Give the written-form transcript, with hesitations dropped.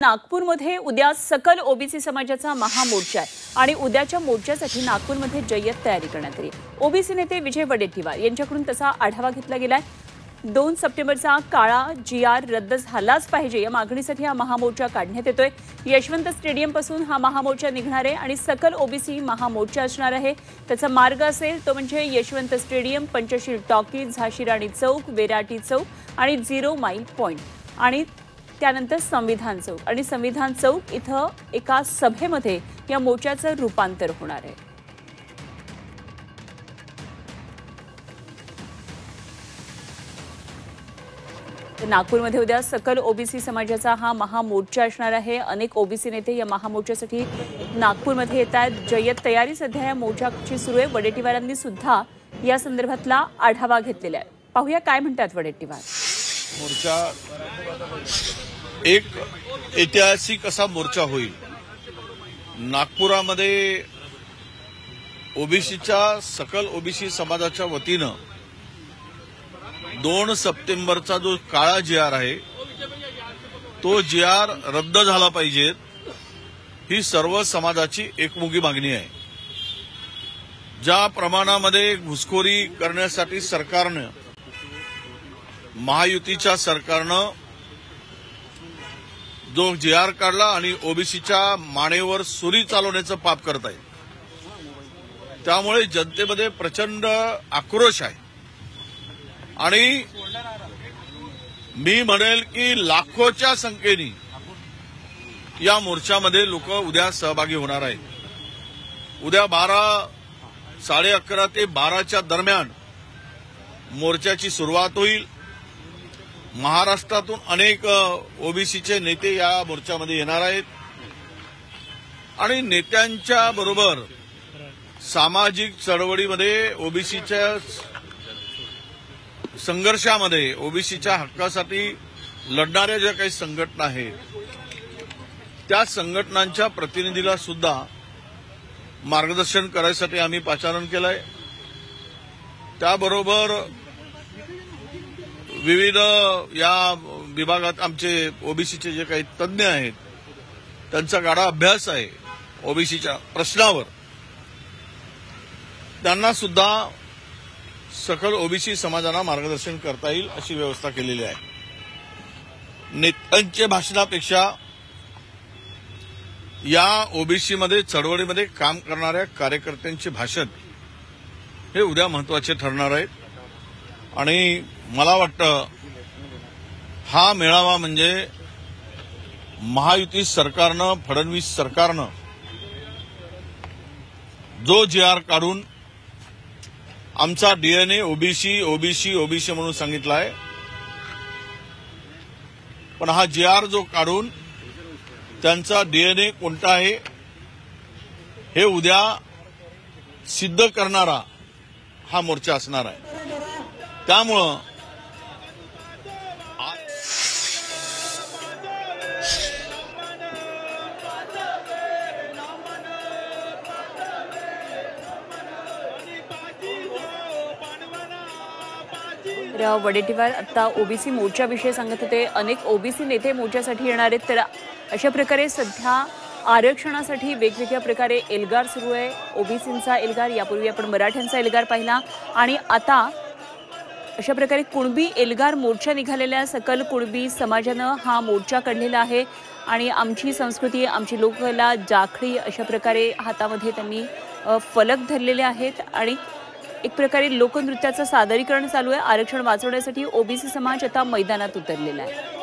नागपूरमध्ये उद्या सकल ओबीसी समाजाचा महामोर्चा आहे आणि उद्याच्या मोर्चासाठी नागपूरमध्ये जय्यत तयारी करण्यात आली। ओबीसी नेते विजय वडेट्टीवार यांच्याकडून तसा आढावा घेतला गेलाय। 2 सप्टेंबरचा काळा जीआर रद्द झालाच पाहिजे या मागणीसाठी हा महामोर्चा काढण्यात येतोय। यशवंत स्टेडियम पासून हा महामोर्चा निघणार आहे आणि सकल ओबीसी महामोर्चा असणार आहे। त्याचा मार्ग असेल तो म्हणजे यशवंत स्टेडियम, पंचशील टॉकीज, झाशीराणी चौक, वेराटी चौक आणि 0 माईल पॉइंट आणि त्यानंतर संविधान चौक आणि संविधान चौक इथं एका सभेमध्ये या मोर्चाचं रूपांतर होणार आहे। नागपूरमध्ये उद्या सकल ओबीसी समाजाचा हा महामोर्चा असणार आहे। अनेक ओबीसी नेते या महामोर्चासाठी नागपूरमध्ये येत आहेत। जय्यत तयारी सध्या या मोर्चाची सुरू आहे। वडेट्टीवारांनी सुद्धा या संदर्भातला आढावा घेतलेला आहे। पाहूया काय म्हणतात वडेट्टीवार। मोर्चा एक ऐतिहासिक असा मोर्चा होईल। नागपुरामध्ये ओबीसीच्या सकल ओबीसी समाजाच्या वतीनं 2 सप्टेंबरचा जो काळा जीआर आहे तो जीआर रद्द झाला पाहिजे, ही सर्व समाजाची एकमुखी मागणी आहे। ज्या प्रमाणामध्ये घुसखोरी करण्यासाठी सरकारनं, महायुतीच्या सरकारनं जो जीआर काढला आणि ओबीसीच्या मानेवर सुरी चालवण्याचं पाप करत आहे, त्यामुळे जनतेमध्ये प्रचंड आक्रोश आहे आणि मी म्हणेल की लाखोच्या संख्येने या मोर्चामध्ये लोक उद्या सहभागी होणार आहेत। उद्या 11:30 ते 12च्या दरम्यान मोर्चाची सुरुवात होईल। महाराष्ट्रातून अनेक ओबीसीचे नेते या मोर्चामध्ये येणार आहेत आणि नेत्यांच्या बरोबर सामाजिक चळवळीमध्ये, ओबीसीच्या संघर्षामध्ये, ओबीसीच्या हक्कासाठी लढणाऱ्या ज्या काही संघटना आहेत त्या संघटनांच्या प्रतिनिधीला सुद्धा मार्गदर्शन करायसाठी आम्ही पाचारण केलंय। त्याबरोबर विविध या विभागात आमचे ओबीसीचे जे काही तज्ञ आहेत त्यांचा गाढा अभ्यास आहे ओबीसीच्या प्रश्नावर, त्यांना सुद्धा सकल ओबीसी समाजाला मार्गदर्शन करता येईल अशी व्यवस्था केलेली आहे। नेत्यांच्या भाषणापेक्षा या ओबीसीमध्ये चळवळीमध्ये काम करणाऱ्या कार्यकर्त्यांचे भाषण हे उद्या महत्वाचे ठरणार आहेत आणि मला वाटतं हा मेळावा म्हणजे महायुती सरकारनं, फडणवीस सरकारनं जो जीआर काढून आमचा डीएनए ओबीसी ओबीसी ओबीसी म्हणून सांगितला आहे, पण हा जीआर जो काढून त्यांचा डीएनए कोणता आहे हे उद्या सिद्ध करणारा हा मोर्चा असणार आहे। त्यामुळं वडेट्टीवार आता ओबीसी मोर्चाविषयी सांगत होते। अनेक ओबीसी नेते मोर्चासाठी येणार आहेत, तर अशा प्रकारे सध्या आरक्षणासाठी वेगवेगळ्या प्रकारे एल्गार सुरू आहे। ओबीसींचा एल्गार, यापूर्वी आपण मराठ्यांचा एल्गार पाहिला आणि आता अशा प्रकारे कुणबी एल्गार मोर्चा निघालेला सकल कुणबी समाजानं हा मोर्चा काढलेला आहे आणि आमची संस्कृती, आमची लोककला, जाखडी अशा प्रकारे हातामध्ये त्यांनी फलक धरलेले आहेत आणि एक प्रकारे लोकनृत्याचं सादरीकरण चालू आहे। आरक्षण वाचवण्यासाठी ओबीसी समाज आता मैदानात उतरलेला आहे।